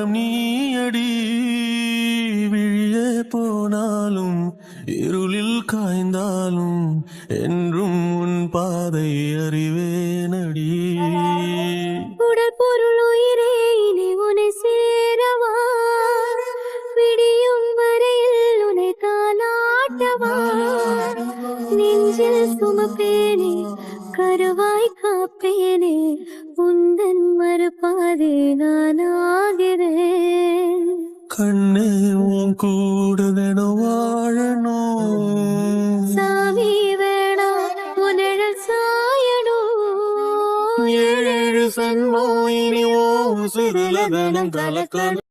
வானம் நீயடி விழியே போனாலும் இருளில் காய்ந்தாலும் என்றும் உன் பாதை அறிவேனடி உடல் பொருள் உயிரே இனி உன்னை சேரவா விடியும் வரையில் உன்னை தாலாட்டவா நெஞ்சில் சுமப்பேனே கருவாய் காப்பேனே உந்தன் மறுபாதை நானாகிறேன் கண்ணே உன் கூட வாழணும் சாமி வேணா உன்னிழல் சாயணும் ஏழு சன்மோ இனி ஓ சிறுலதனம் கலக்கணும்